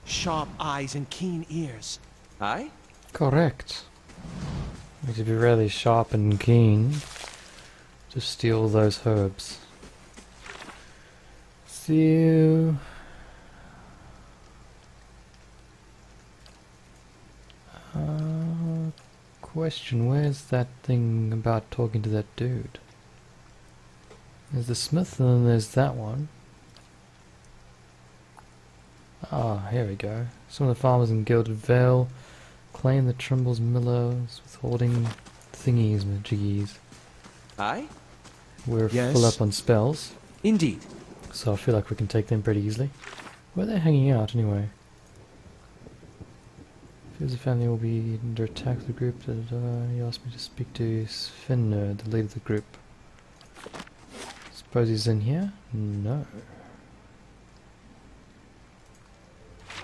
Sharp eyes and keen ears. Aye? Correct. Need to be really sharp and keen to steal those herbs. So... question, where's that thing about talking to that dude? There's the smith and then there's that one. Ah, here we go. Some of the farmers in Gilded Vale claim the Trumble's millers withholding thingies and jiggies. Aye? We're Yes. full up on spells, Indeed. so I feel like we can take them pretty easily. Where are they hanging out anyway? Feels the family will be under attack of the group. He asked me to speak to Svenner, the leader of the group. Suppose he's in here? No.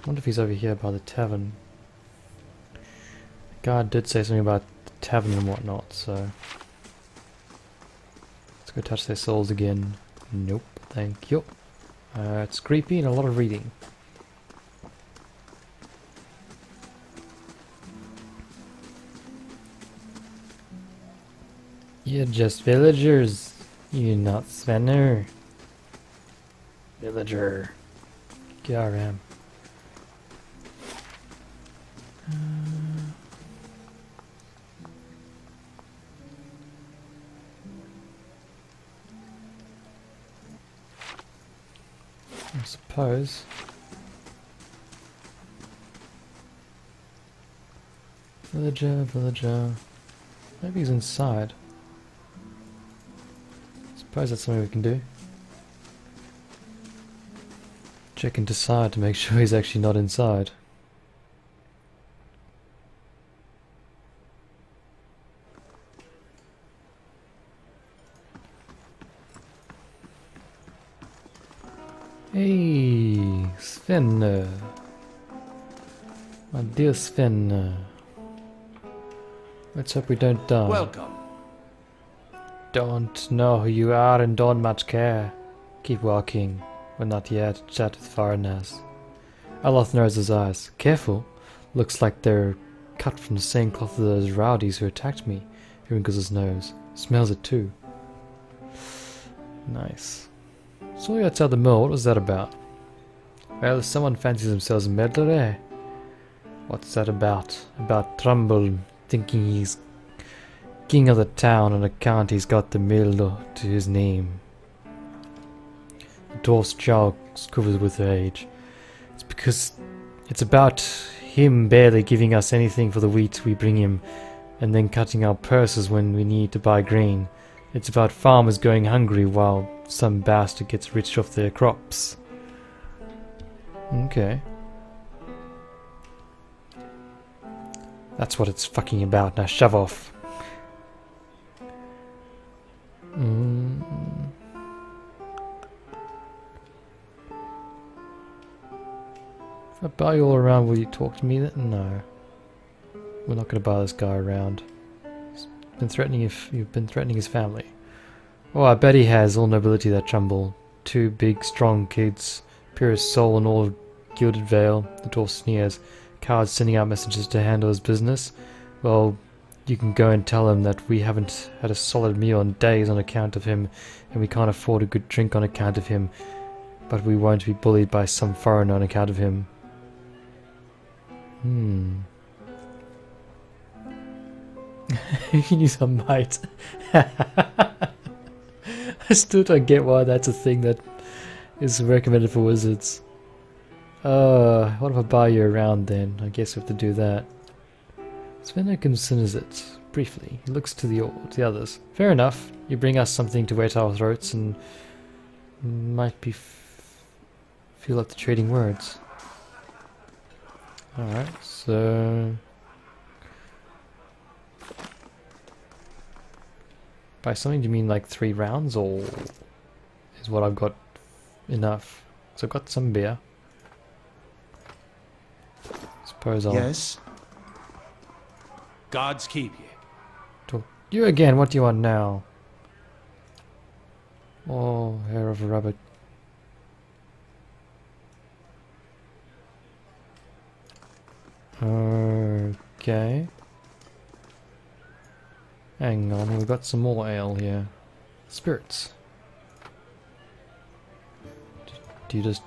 Wonder if he's over here by the tavern. The guard did say something about the tavern and whatnot, so... let's go touch their souls again. Nope, thank you. It's creepy and a lot of reading. You're just villagers. You're not Svenner. Villager. GRM. I suppose. Villager, villager. Maybe he's inside. Suppose that's something we can do. Check and decide to make sure he's actually not inside. Hey, Sven. My dear Sven. Let's hope we don't die. Welcome. Don't know who you are and don't much care. Keep walking. We're not here to chat with foreigners. Aloth narrows his eyes. Careful. Looks like they're cut from the same cloth as those rowdies who attacked me. He wrinkles his nose. Smells it too. Nice. Saw you outside the mill. What was that about? Well, someone fancies themselves a meddler, eh? What's that about? About Trumbull thinking he's king of the town on account he's got the mill to his name. The dwarf's jaw quivers with rage. It's because it's about him barely giving us anything for the wheat we bring him and then cutting our purses when we need to buy grain. It's about farmers going hungry while some bastard gets rich off their crops. Okay. That's what it's fucking about. Now shove off. If I buy you all around, will you talk to me then? No. We're not going to buy this guy around. He's been threatening you've been threatening his family. Oh, I bet he has. All nobility, that Trumbull. 2 big, strong kids. Purest soul in all Gilded Vale. The dwarf sneers. Coward's sending out messages to handle his business. Well, you can go and tell him that we haven't had a solid meal in days on account of him, and we can't afford a good drink on account of him, but we won't be bullied by some foreigner on account of him. You can use a might. I still don't get why that's a thing that is recommended for wizards. What if I buy you around then? I guess we have to do that. Svenno considers it briefly. He looks to the others. Fair enough. You bring us something to wet our throats and might be feel up the trading words. Alright, so by something do you mean like 3 rounds, or is what I've got enough? So I've got some beer. Suppose I'll... Yes. Gods keep you. Talk. You again, what do you want now? Oh, hair of a rabbit. Okay. Hang on, we've got some more ale here. Spirits. Do you just...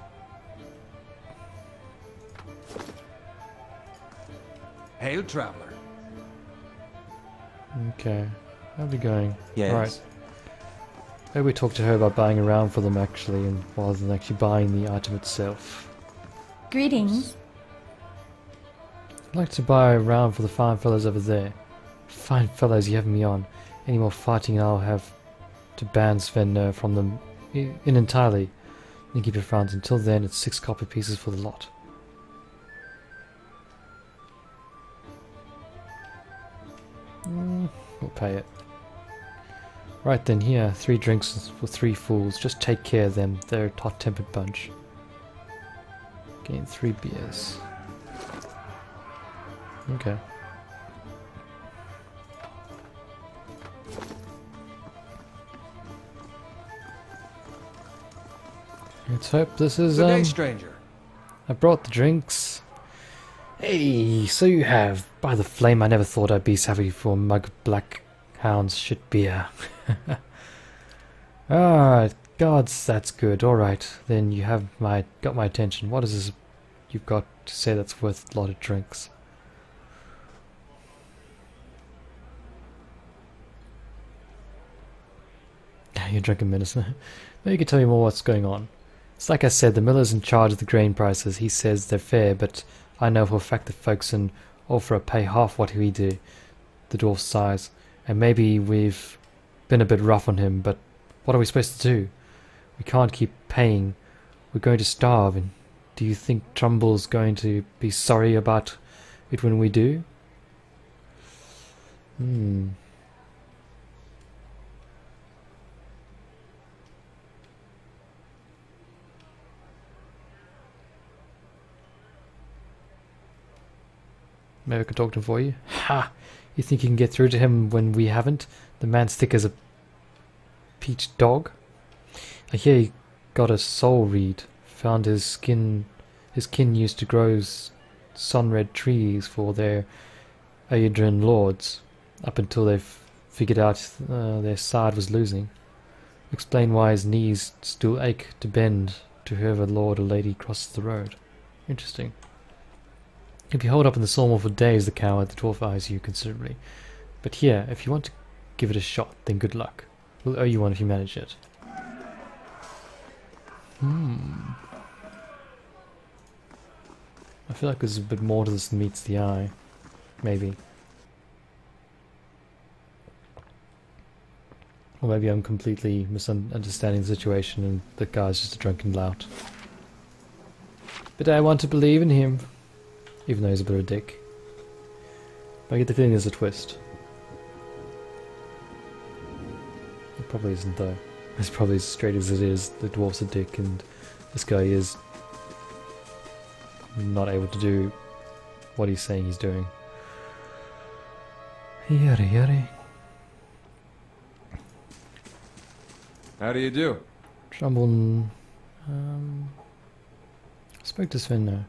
Hail, traveler. Okay. How's it going? Yes. Right. Maybe we talk to her about buying around for them actually, and rather than actually buying the item itself. Greetings. I'd like to buy around for the fine fellows over there. Fine fellows, you have me on. Any more fighting and I'll have to ban Sven from them in entirely. And keep your frowns. Until then, it's 6 copper pieces for the lot. We'll pay it. Right then, here, 3 drinks for 3 fools. Just take care of them. They're a hot-tempered bunch. Gain 3 beers. Okay. Let's hope this is, Good day, stranger. I brought the drinks. Hey, so you have. By the flame, I never thought I'd be savvy for a mug of black hound's shit beer. Alright, gods, that's good. Alright, then you have got my attention. What is this you've got to say that's worth a lot of drinks? You're drinking medicine. Maybe you can tell me more what's going on. It's like I said, the miller's in charge of the grain prices. He says they're fair, but I know for a fact that folks in Ulfra pay half what we do. The dwarf sighs. And maybe we've been a bit rough on him, but what are we supposed to do? We can't keep paying. We're going to starve, and do you think Trumble's going to be sorry about it when we do? Maybe I can talk to him for you. Ha! You think you can get through to him when we haven't? The man's thick as a peach dog. I hear he got a soul reed. Found his kin used to grow sun-red trees for their Aedran lords, up until they figured out their side was losing. Explain why his knees still ache to bend to whoever lord or lady crosses the road. Interesting. If you hold up in the sawmill for days, the coward, the dwarf eyes you considerably. But here, if you want to give it a shot, then good luck. We'll owe you one if you manage it. I feel like there's a bit more to this than meets the eye. Maybe. Or maybe I'm completely misunderstanding the situation and the guy's just a drunken lout. But I want to believe in him. Even though he's a bit of a dick. But I get the feeling there's a twist. It probably isn't though. It's probably as straight as it is. The dwarf's a dick and this guy is not able to do what he's saying he's doing. Yada yada. How do you do? Trumble. Spoke to Sven now.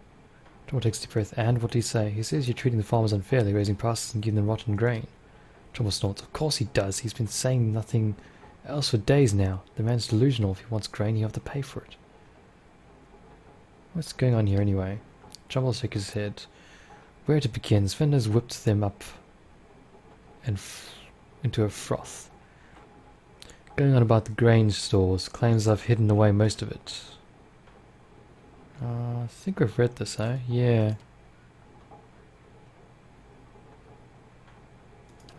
Trumble takes a deep breath. And what did he say? He says you're treating the farmers unfairly, raising prices and giving them rotten grain. Trumble snorts. Of course he does. He's been saying nothing else for days now. The man's delusional. If he wants grain, he'll have to pay for it. What's going on here anyway? Trumble shook his head. Where to begin? Sven has whipped them up and into a froth. Going on about the grain stores. Claims I've hidden away most of it. I think we've read this, eh? Yeah.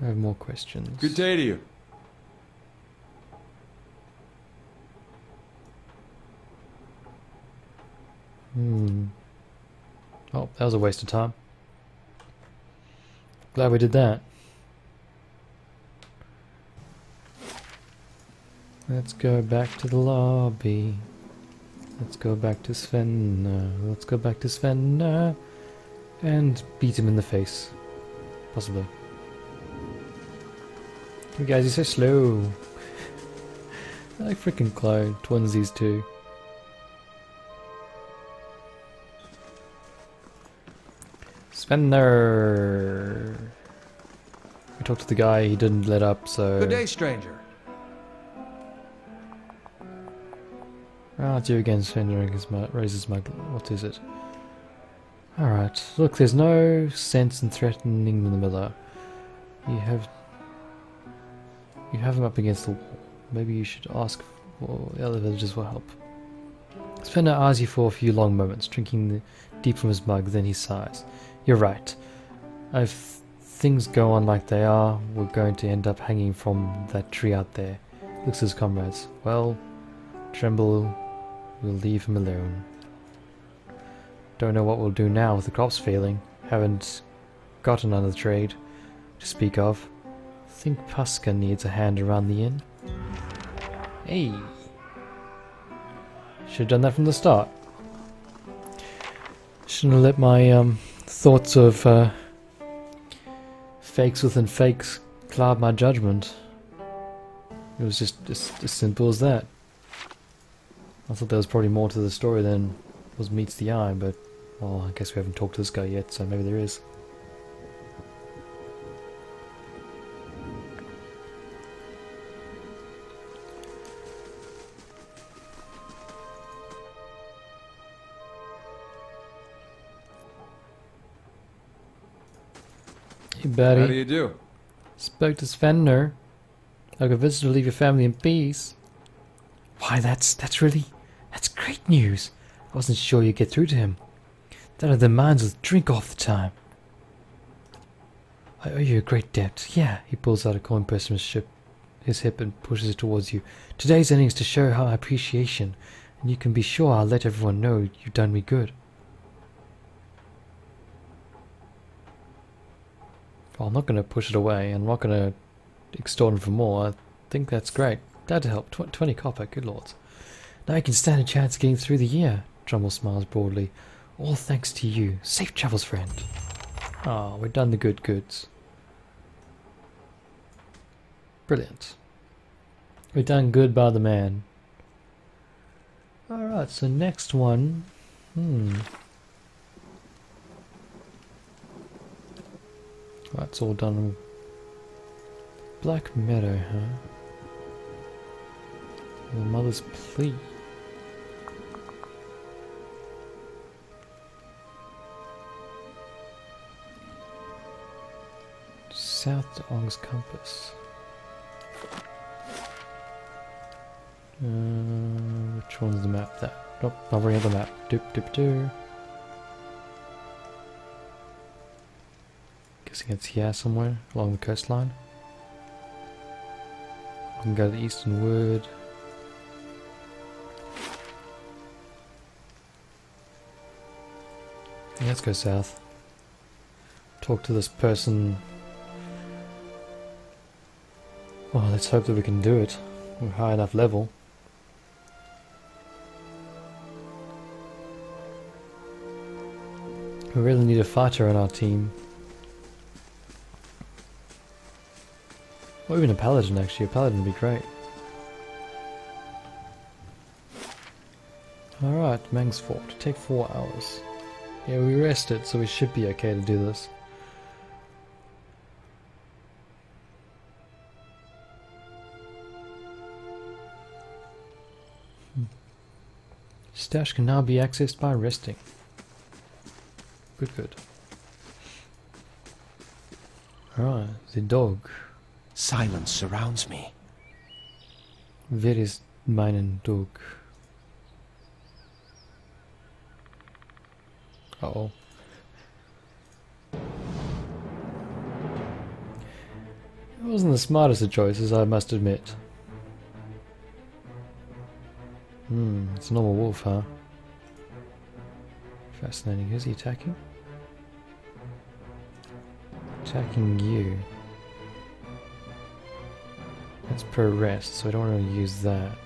I have more questions. Good day to you. Oh, that was a waste of time. Glad we did that. Let's go back to the lobby. Let's go back to Sven. Let's go back to Sven. And beat him in the face. Possibly. You guys, you're so slow. I like freaking clone. Twinsies too. Svenner. We talked to the guy, he didn't let up, so... Good day, stranger. Ah, it's you again, Svenner raises my... What is it? Alright, look, there's no sense in threatening the miller. You have him up against the wall. Maybe you should ask for the other villagers for help. Svenner eyes you for a few long moments, drinking deep from his mug, then he sighs. You're right. If things go on like they are, we're going to end up hanging from that tree out there. Looks at his comrades. Well, Tremble, we'll leave him alone. Don't know what we'll do now with the crops failing. Haven't got another trade to speak of. Think Pasca needs a hand around the inn. Hey! Should've done that from the start. Shouldn't have let my thoughts of fakes within fakes cloud my judgment. It was just as simple as that. I thought there was probably more to the story than was meets the eye, but well, I guess we haven't talked to this guy yet, so maybe there is. Hey buddy. How do you do? Spoke to Svenner. Like a visitor, leave your family in peace. Why, that's great news. I wasn't sure you'd get through to him. That other minds with drink all the time. I owe you a great debt. Yeah, he pulls out a coin purse from his hip and pushes it towards you. Today's earnings to show our appreciation, and you can be sure I'll let everyone know you've done me good. Well, I'm not going to push it away. I'm not going to extort him for more. I think that's great. Glad to help. 20 copper, good lords. Now I can stand a chance of getting through the year. Drummle smiles broadly. All thanks to you. Safe travels, friend. Ah, we've done the good goods. Brilliant. We've done good by the man. Alright, so next one. That's all done. Black Meadow, huh? The Mother's Plea. South to Ong's Compass. Which one's the map? That. Nope, not bringing up the map. Doop doop doo. Guessing it's here somewhere along the coastline. We can go to the Eastern Wood. Yeah, let's go south. Talk to this person. Well, let's hope that we can do it. We're high enough level. We really need a fighter on our team. Or even a paladin, actually. A paladin would be great. Alright, Mang's Fort. Take 4 hours. Yeah, we rested, so we should be okay to do this. Stash can now be accessed by resting. Good, good. Alright, the dog. Silence surrounds me. Where is meinen dog? Uh-oh. It wasn't the smartest of choices, I must admit. It's a normal wolf, huh? Fascinating. Who's he attacking? Attacking you. That's per rest, so I don't want to use that.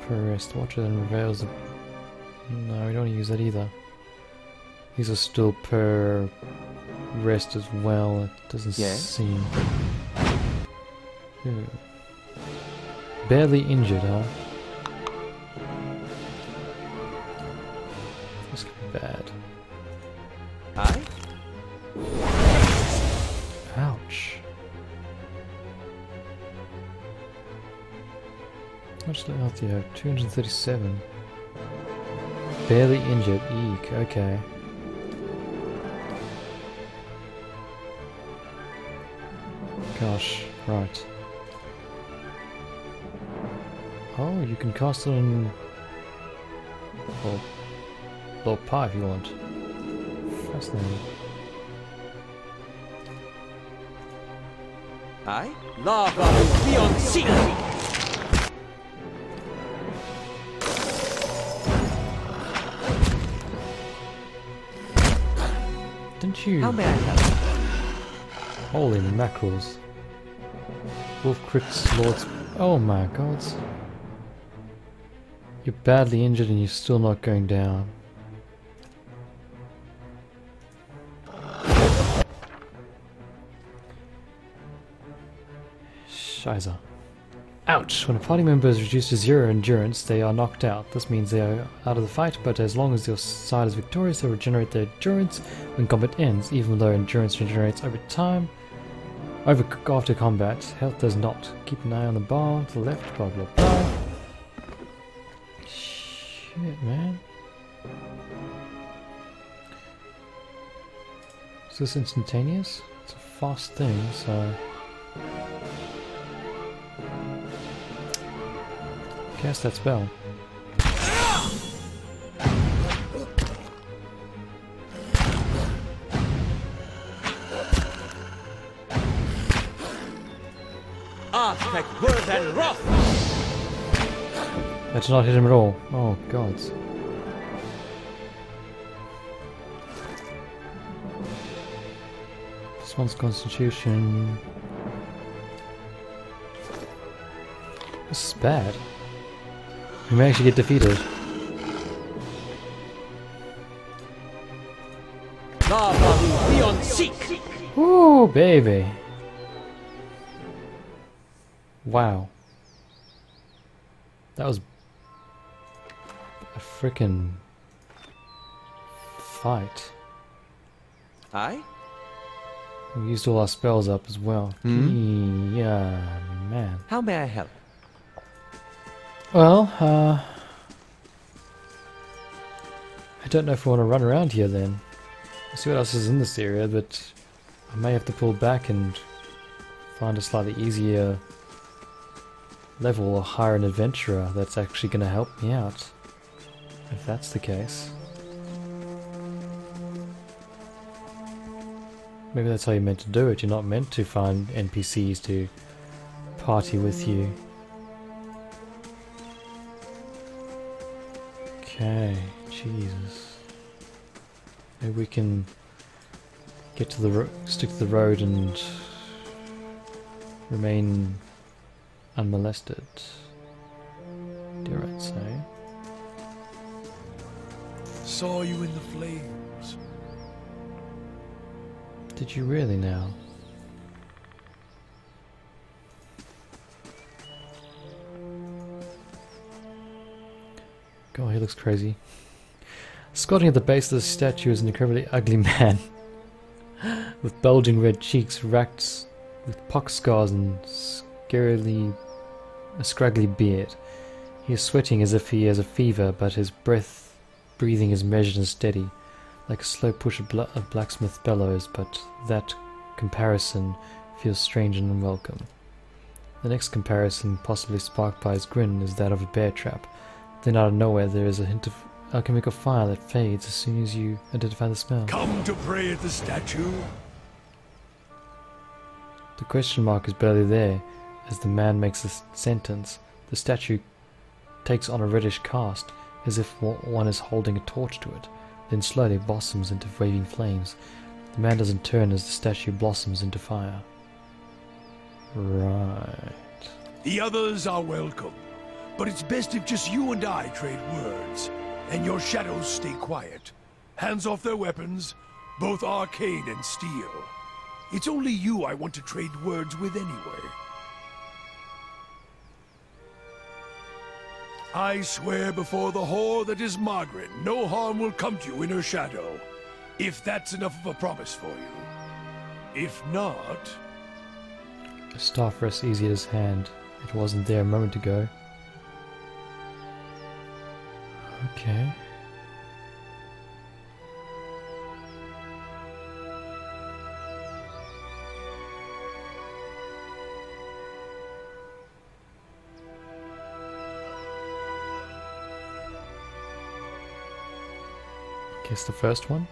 Per rest. Watcher then reveals. No, we don't want to use that either. These are still per rest as well. It doesn't seem. Barely injured, huh? Aye? Ouch. How much health do you have? 237. Barely injured. Eek, okay. Gosh, right. Oh, you can cast it on... well, Lord Pie if you want. Fascinating. Aye? Lava beyond sea! Didn't you... How may I help? Holy mackerels. Wolf crits, lords... Oh my gods. You're badly injured and you're still not going down. Shiza. Ouch! When a party member is reduced to 0 endurance, they are knocked out. This means they are out of the fight, but as long as your side is victorious, they regenerate their endurance when combat ends, even though endurance regenerates over time. After combat, health does not. Keep an eye on the bar to the left, blah blah blah. Shit, man. Is this instantaneous? It's a fast thing, so... Cast that spell. Artifact worse than wrath! That did not hit him at all. Oh, gods. This one's Constitution. This is bad. We may actually get defeated. Lava beyond seek! Ooh, baby. Wow. That was a frickin' fight. Aye? We used all our spells up as well. Yeah, man. How may I help? Well, I don't know if we want to run around here then. I'll see what else is in this area, but I may have to pull back and find a slightly easier level or hire an adventurer that's actually going to help me out. If that's the case. Maybe that's how you're meant to do it. You're not meant to find NPCs to party with you. Okay, Jesus. Maybe we can get to the stick to the road and remain unmolested. Dare I say? Saw you in the flames. Did you really now? God, he looks crazy. Squatting at the base of the statue is an incredibly ugly man. With bulging red cheeks, racked with pox scars and a scraggly beard. He is sweating as if he has a fever, but his breathing is measured and steady, like a slow push of blacksmith bellows, but that comparison feels strange and unwelcome. The next comparison, possibly sparked by his grin, is that of a bear trap. Then out of nowhere there is a hint of alchemical fire that fades as soon as you identify the smell. Come to pray at the statue? The question mark is barely there as the man makes a sentence. The statue takes on a reddish cast, as if one is holding a torch to it, then slowly blossoms into waving flames. The man doesn't turn as the statue blossoms into fire. Right. The others are welcome, but it's best if just you and I trade words, and your shadows stay quiet. Hands off their weapons, both arcane and steel. It's only you I want to trade words with anyway. I swear before the whore that is Margaret, no harm will come to you in her shadow. If that's enough of a promise for you. If not... The staff rests easy at his hand. It wasn't there a moment ago. Okay. Guess the first one.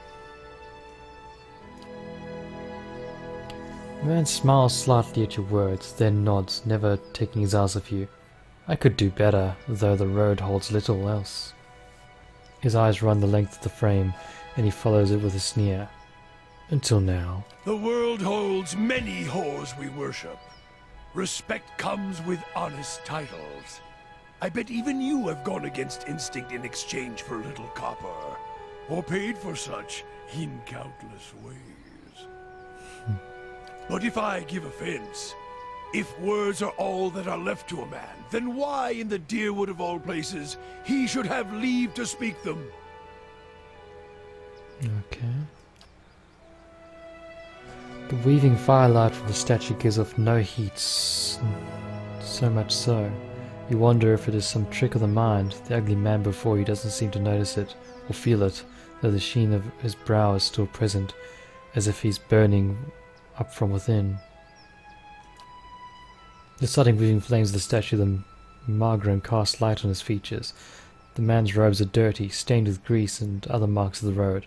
The man smiles slightly at your words, then nods, never taking his eyes off you. I could do better, though the road holds little else. His eyes run the length of the frame, and he follows it with a sneer. Until now. The world holds many whores we worship. Respect comes with honest titles. I bet even you have gone against instinct in exchange for a little copper. Or paid for such in countless ways. But if I give offense, if words are all that are left to a man, then why in the Deerwood of all places he should have leave to speak them? Okay. The weaving firelight from the statue gives off no heat, so much so. You wonder if it is some trick of the mind. The ugly man before you doesn't seem to notice it, or feel it, though the sheen of his brow is still present, as if he's burning up from within. The sudden weaving flames of the statue of the Margrim cast light on his features. The man's robes are dirty, stained with grease and other marks of the road.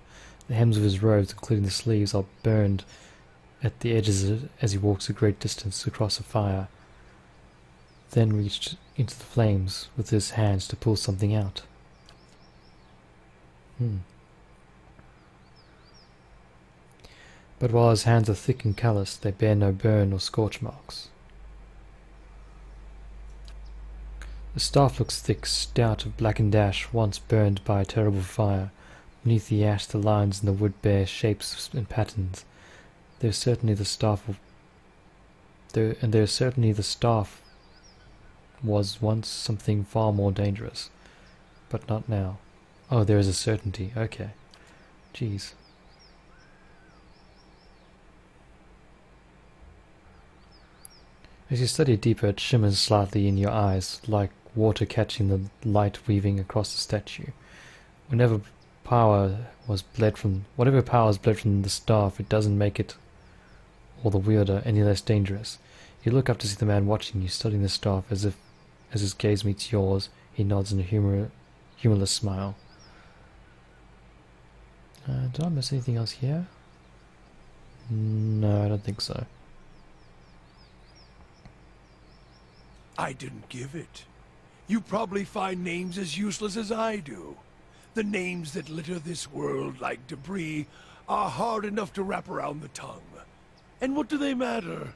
The hems of his robes, including the sleeves, are burned at the edges as he walks a great distance across a fire, then reached into the flames with his hands to pull something out. But while his hands are thick and calloused, they bear no burn or scorch marks. The staff looks thick, stout of blackened ash, once burned by a terrible fire. Beneath the ash, the lines in the wood bear shapes and patterns. There's certainly the staff was once something far more dangerous, but not now. Oh, there is a certainty. Okay. Jeez. As you study deeper, it shimmers slightly in your eyes, like water catching the light weaving across the statue. Whatever power was bled from the staff, it doesn't make it or the wielder any less dangerous. You look up to see the man watching you, studying the staff, as his gaze meets yours. He nods in a humorless smile. Did I miss anything else here? No, I don't think so. I didn't give it. You probably find names as useless as I do. The names that litter this world like debris are hard enough to wrap around the tongue. And what do they matter?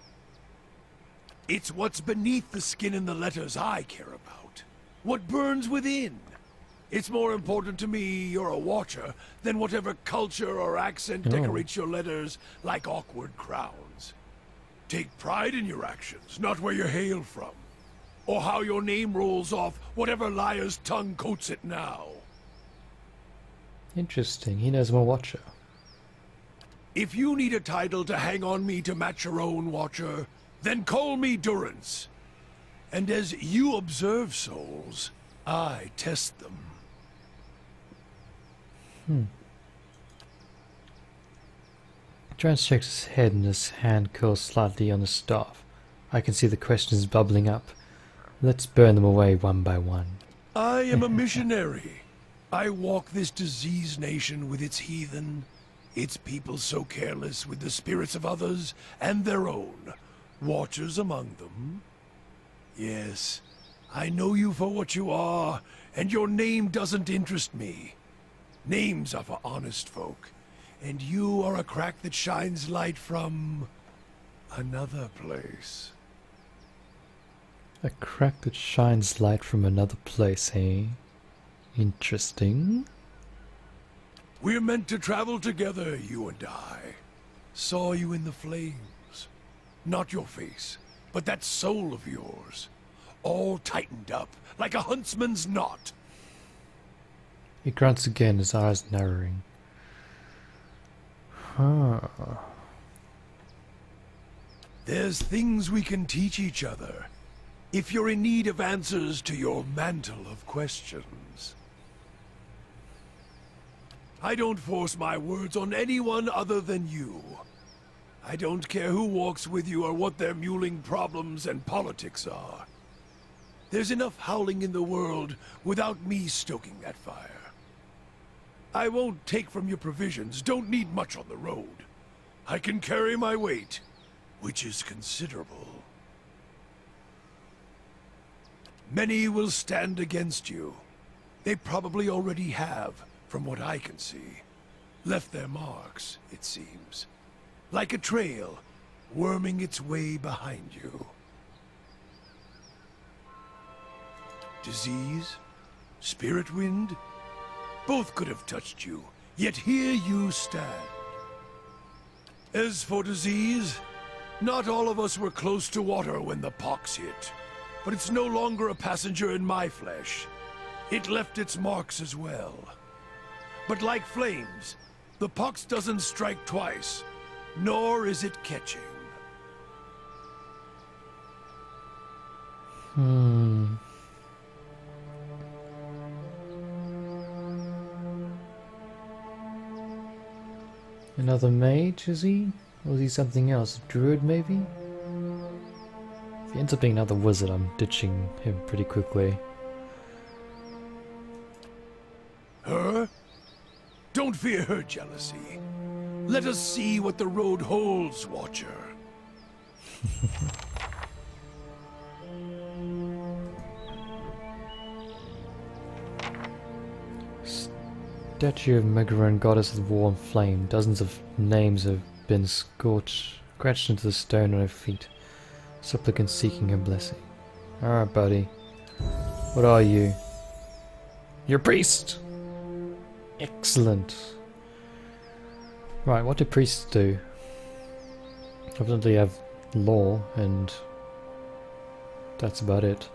It's what's beneath the skin and the letters I care about. What burns within. It's more important to me you're a watcher than whatever culture or accent decorates your letters like awkward crowns. Take pride in your actions, not where you hail from. Or how your name rolls off whatever liar's tongue coats it now. Interesting. He knows I'm a watcher. If you need a title to hang on me to match your own, Watcher, then call me Durance. And as you observe souls, I test them. Durance shakes his head and his hand curls slightly on his staff. I can see the questions bubbling up. Let's burn them away one by one. I am a missionary. I walk this diseased nation with its heathen, its people so careless with the spirits of others and their own, watchers among them. Yes, I know you for what you are, and your name doesn't interest me. Names are for honest folk, and you are a crack that shines light from another place. A crack that shines light from another place, eh? Interesting. We're meant to travel together, you and I. Saw you in the flames. Not your face, but that soul of yours. All tightened up, like a huntsman's knot. He grunts again, his eyes narrowing. Huh. There's things we can teach each other if you're in need of answers to your mantle of questions. I don't force my words on anyone other than you. I don't care who walks with you or what their mewling problems and politics are. There's enough howling in the world without me stoking that fire. I won't take from your provisions, don't need much on the road. I can carry my weight, which is considerable. Many will stand against you. They probably already have, from what I can see. Left their marks, it seems. Like a trail, worming its way behind you. Disease? Spirit wind? Both could have touched you, yet here you stand. As for disease, not all of us were close to water when the pox hit. But it's no longer a passenger in my flesh. It left its marks as well. But like flames, the pox doesn't strike twice, nor is it catching. Another mage, is he? Or is he something else? A druid, maybe? If he ends up being another wizard, I'm ditching him pretty quickly. Her? Don't fear her jealousy. Let us see what the road holds, Watcher. Statue of Megaron, goddess of war and flame. Dozens of names have been scratched into the stone on her feet. Supplicants seeking her blessing. Alright, buddy. What are you? You're a priest! Excellent. Right, what do priests do? Evidently have law, and that's about it.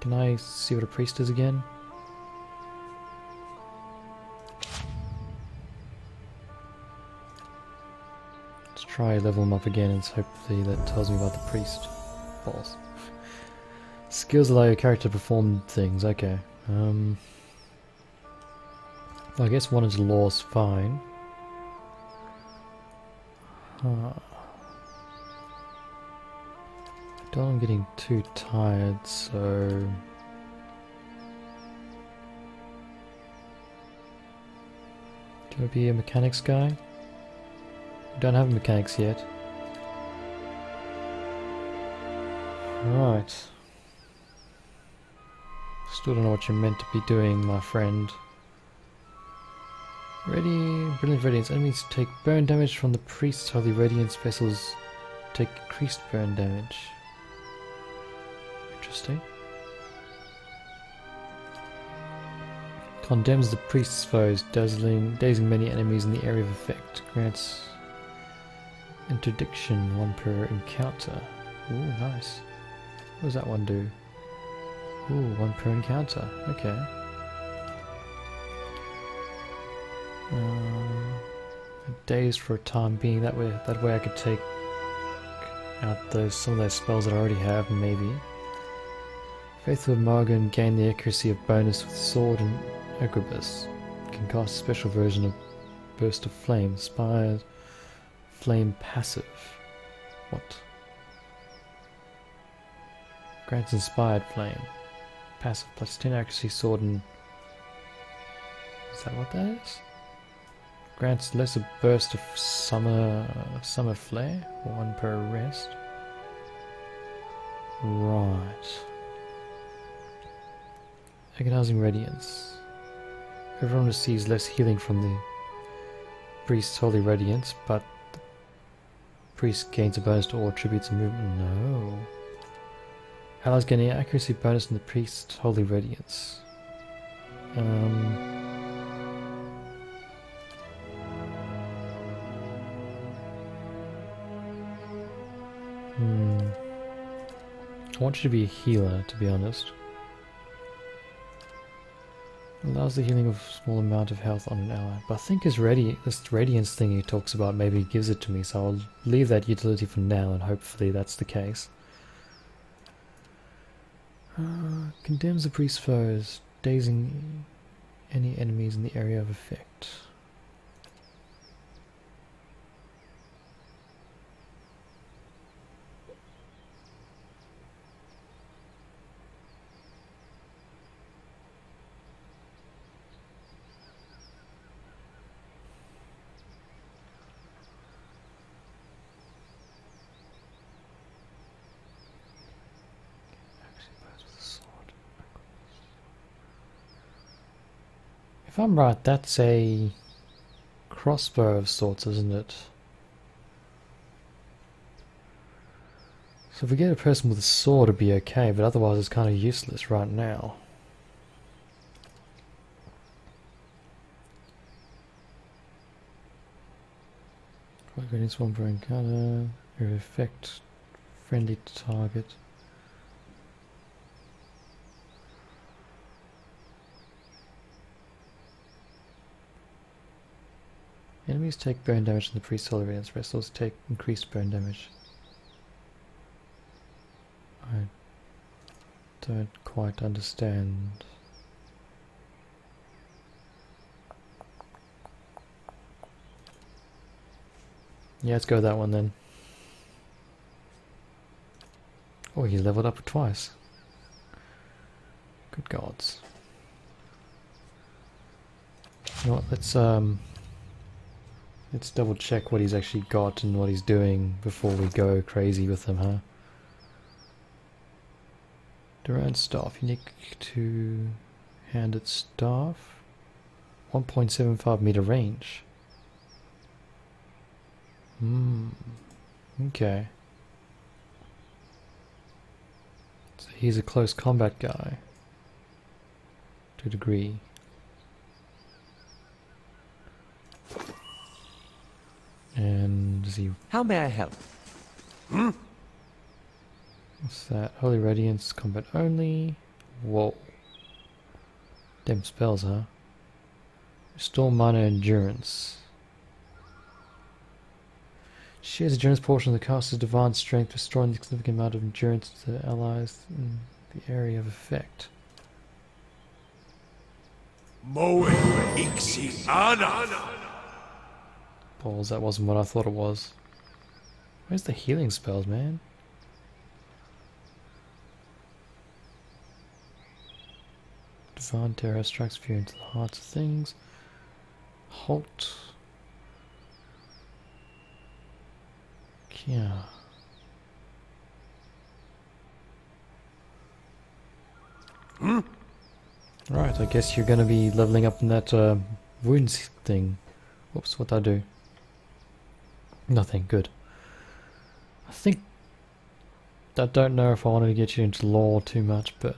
Can I see what a priest is again? Let's try level him up again and hopefully that tells me about the priest. Balls. Skills allow your character to perform things, okay. Well, I guess one is law is fine. I'm getting too tired, so... Do I be a mechanics guy? We don't have mechanics yet. Right. Still don't know what you're meant to be doing, my friend. Ready, brilliant radiance. Enemies take burn damage from the priest's holy radiance. Vessels take increased burn damage. Interesting. Condemns the priest's foes, dazing many enemies in the area of effect. Grants interdiction, 1 per encounter. Ooh, nice. What does that one do? Ooh, 1 per encounter. Okay. Dazed for a time being. That way I could take out some of those spells that I already have, maybe. Faithful Margan gain the accuracy of bonus with sword and Agribus. Can cast a special version of Burst of Flame. Inspired Flame passive. What? Grants Inspired Flame. Passive plus 10 accuracy, sword and... Is that what that is? Grants lesser burst of summer flare, 1 per rest. Right. Agonizing Radiance. Everyone receives less healing from the priest's holy radiance, but the priest gains a bonus to all attributes and movement. No. Allies gain an accuracy bonus in the priest's holy radiance. I want you to be a healer, to be honest. Allows the healing of a small amount of health on an ally. But I think this radiance thing he talks about maybe gives it to me, so I'll leave that utility for now and hopefully that's the case. Condemns the priest's foes, dazing any enemies in the area of effect. If I'm right, that's a crossbow of sorts, isn't it? So if we get a person with a sword, it'd be okay, but otherwise it's kind of useless right now. Getting swarm for encounter, your effect, friendly target. Enemies take burn damage in the priest's holy radiance, wrestlers take increased burn damage. I don't quite understand. Yeah, let's go with that one then. Oh, he leveled up twice. Good gods. You know what, let's double check what he's actually got and what he's doing before we go crazy with him, huh? Durand staff, unique to handed staff. 1.75 meter range. Okay. So he's a close combat guy. To a degree. And is he... How may I help? What's that? Holy Radiance, combat only. Whoa. Damn spells, huh? Restore mana endurance. Shares endurance portion of the caster's divine strength, restoring the significant amount of endurance to the allies in the area of effect. Moen Ixi Ana. Balls, that wasn't what I thought it was. Where's the healing spells, man? Divine Terror strikes fear into the hearts of things. Halt. Yeah. Right, I guess you're gonna be leveling up in that wounds thing. Whoops, what'd I do? Nothing, good. I don't know if I wanted to get you into lore too much, but...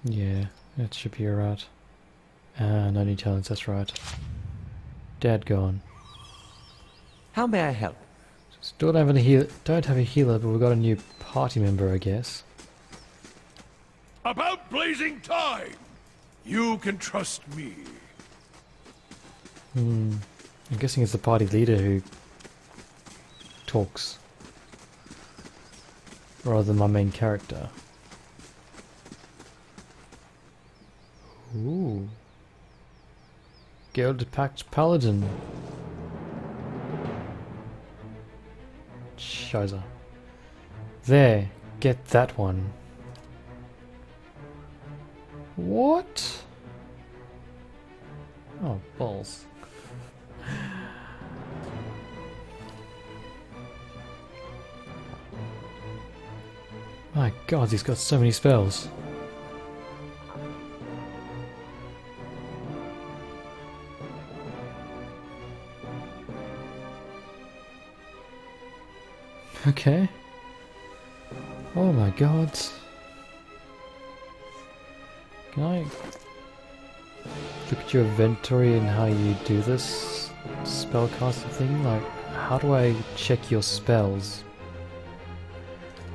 yeah, that should be alright. No new talents, that's right. Dad gone. How may I help? Still don't have a healer, but we've got a new party member, I guess. About blazing time! You can trust me. I'm guessing it's the party leader who talks. Rather than my main character. Ooh. Gilded Pact Paladin. Shiza. There, get that one. What? Oh, balls. My god, he's got so many spells. Okay. Oh my god. Can I look at your inventory and how you do this spellcasting thing? Like, How do I check your spells?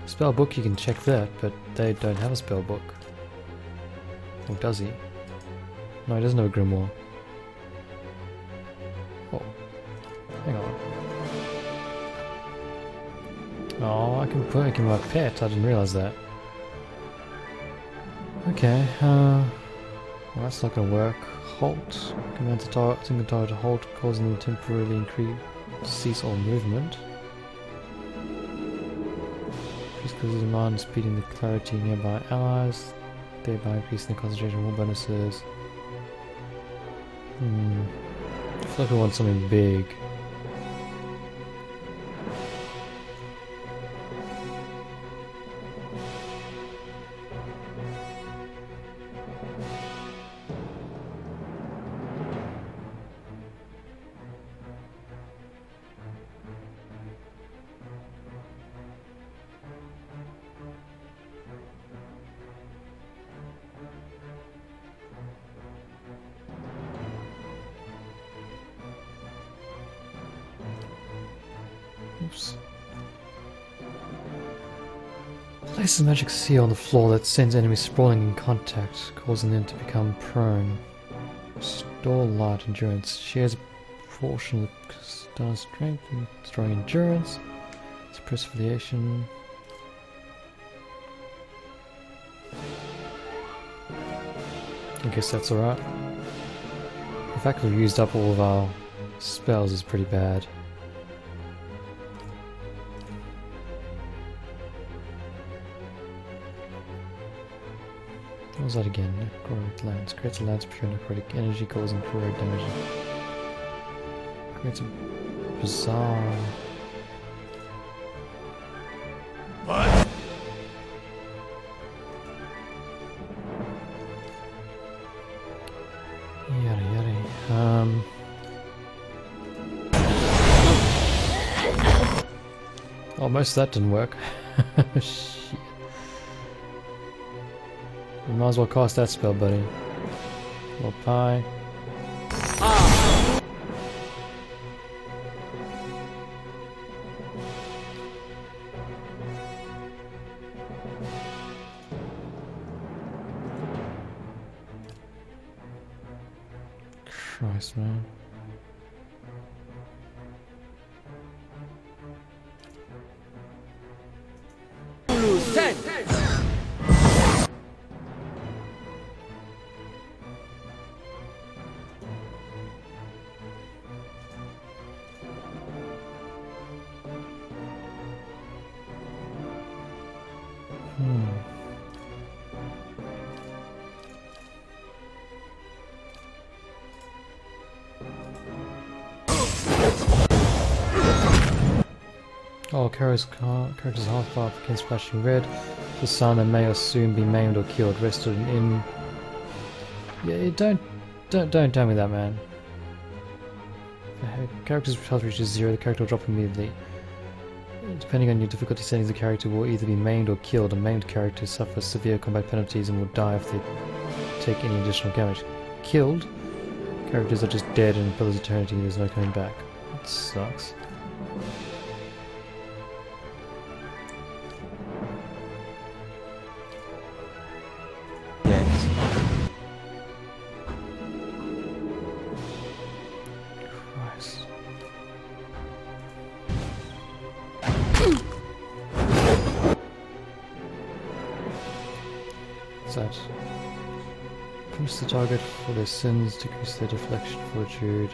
Spell book, you can check that, but they don't have a spell book. Or does he? No, he doesn't have a grimoire. Oh, hang on. Oh, I can put him my pet. I didn't realize that. Okay, well, that's not gonna work. Halt. Command the target, single target to halt, causing them to temporarily cease all movement. This causes demand, speeding the clarity of nearby allies, thereby increasing the concentration of more bonuses. I feel like I want something big. Oops. Place a magic seal on the floor that sends enemies sprawling in contact, causing them to become prone. Restore light endurance. Shares a portion of the star strength and destroying endurance. Suppress affiliation. I guess that's alright. The fact we've used up all of our spells is pretty bad. What was that again? Necrotic lance. Creates a lance of pure necrotic energy causing corrode damage. Creates a bizarre... What? Yada yada. Oh, most of that didn't work. Shit. You might as well cast that spell, buddy. Little pie. Christ, man. Oh, character's half bar against flashing red. The sign that may or soon be maimed or killed. Rested in. Yeah, don't tell me that, man. The character's health reaches 0. The character will drop immediately. Depending on your difficulty settings, the character will either be maimed or killed. A maimed character suffers severe combat penalties and will die if they take any additional damage. Killed characters are just dead and for eternity. There's no coming back. That sucks. That punish the target for their sins, decrease their deflection fortitude.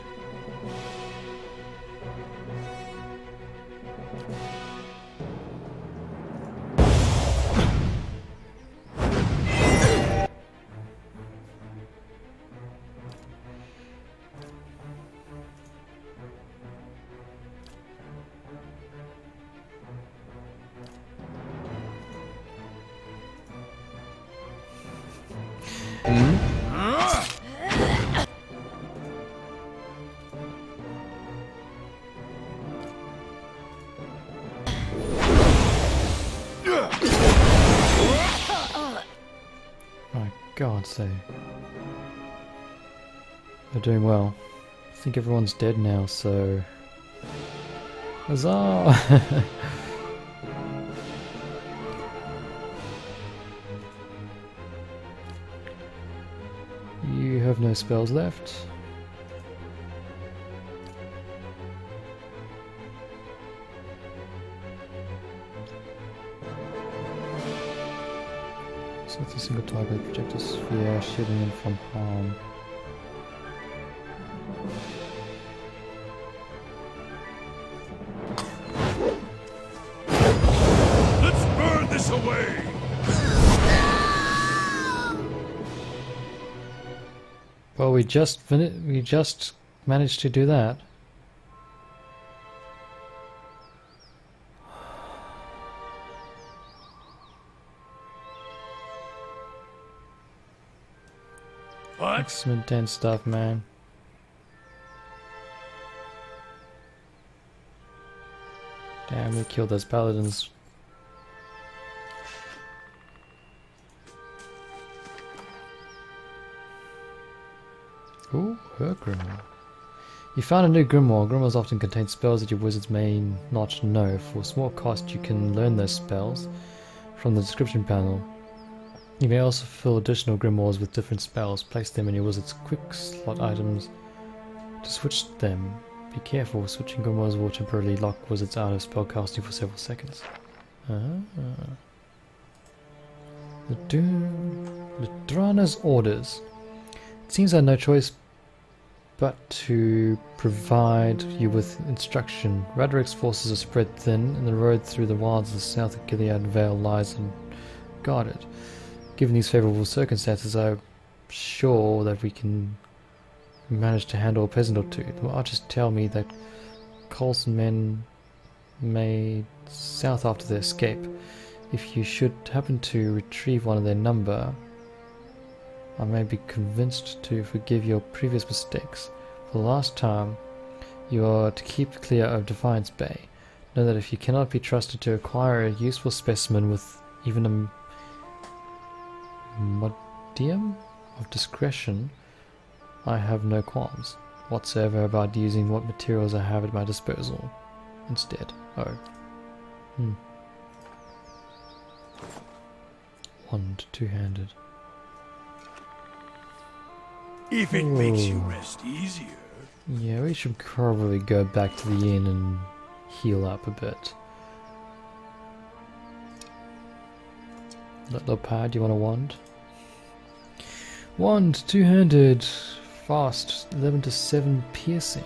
God's sake. They're doing well. I think everyone's dead now, so... Huzzah! You have no spells left. So it's a single target projectile sphere shielding him from harm. Let's burn this away! Well, we just managed to do that. What? Some intense stuff, man. Damn, we killed those paladins. Ooh, her grimoire. You found a new grimoire. Grimoires often contain spells that your wizards may not know. For a small cost, you can learn those spells from the description panel. You may also fill additional grimoires with different spells. Place them in your wizard's quick slot items to switch them. Be careful, switching grimoires will temporarily lock wizards out of spellcasting for several seconds. Lidrana's orders. It seems I had no choice but to provide you with instruction. Radric's forces are spread thin, and the road through the wilds of the south of Gilead Vale lies unguarded. Given these favourable circumstances, I'm sure that we can manage to handle a peasant or two. The archers tell me that Coulson men made south after their escape. If you should happen to retrieve one of their number, I may be convinced to forgive your previous mistakes. For the last time, you are to keep clear of Defiance Bay. Know that if you cannot be trusted to acquire a useful specimen with even a modium of discretion, I have no qualms whatsoever about using what materials I have at my disposal instead. Wand, two-handed. If it makes you rest easier. Yeah, we should probably go back to the inn and heal up a bit. Little pad, you want a wand? Wand, two-handed, fast, 11 to 7 piercing.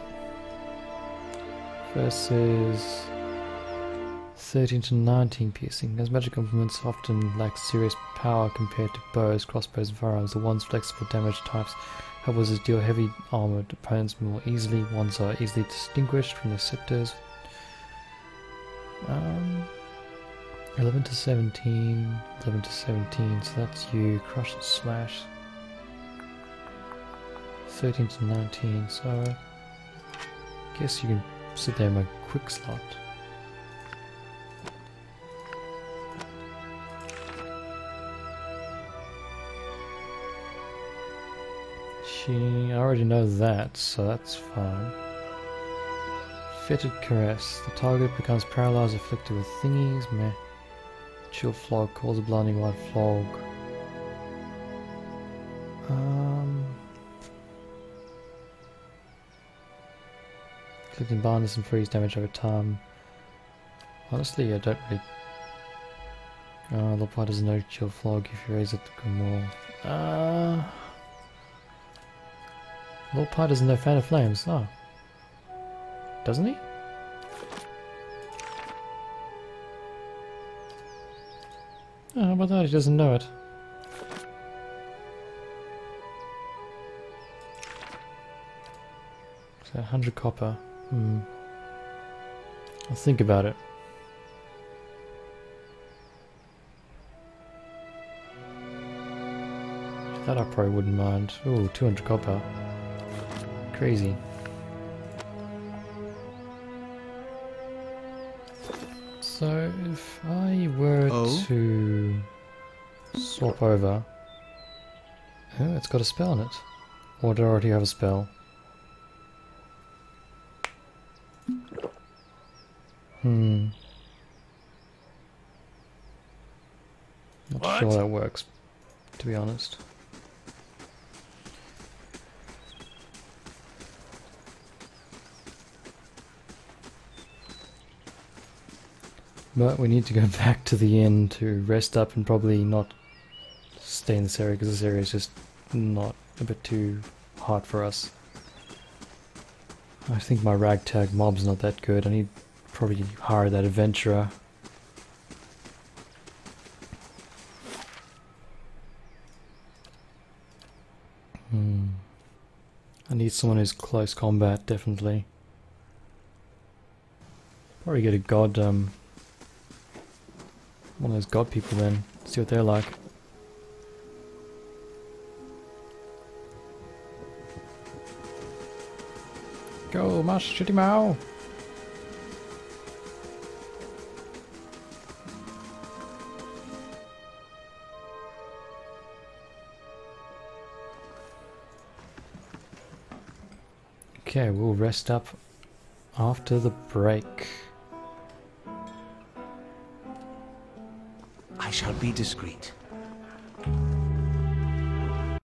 Versus 13 to 19 piercing. As magic implements often lack serious power compared to bows, crossbows, and firearms, the wand's flexible damage types help wizards deal heavy armored opponents more easily. Wands are easily distinguished from their scepters. 11 to 17, 11 to 17, so that's you. Crush and slash. 13 to 19, so I guess you can sit there in my quick slot. I already know that, so that's fine. Fetid Caress. The target becomes paralyzed, afflicted with thingies. Meh. Chill Flog. Calls a blinding white fog. Inflicting blindness and freeze damage over time. Honestly, I don't really... the part doesn't know Chill Flog if you raise it to Grimoire. Lord Pie doesn't know Fan of Flames. Oh. Doesn't he? Oh, how about that? He doesn't know it. So 100 copper. I'll think about it. That I probably wouldn't mind. Ooh, 200 copper. Crazy. So if I were to swap over, oh, it's got a spell in it. Or do I already have a spell? Not What? sure that works, to be honest. But we need to go back to the inn to rest up and probably not stay in this area because this area is just not a bit too hard for us. I think my ragtag mob's not that good. I need to probably hire that adventurer. I need someone who's close combat, definitely. Probably get a god, one of those god people then, see what they're like. Go, Mash, shoot him out! Okay, we'll rest up after the break. I shall be discreet.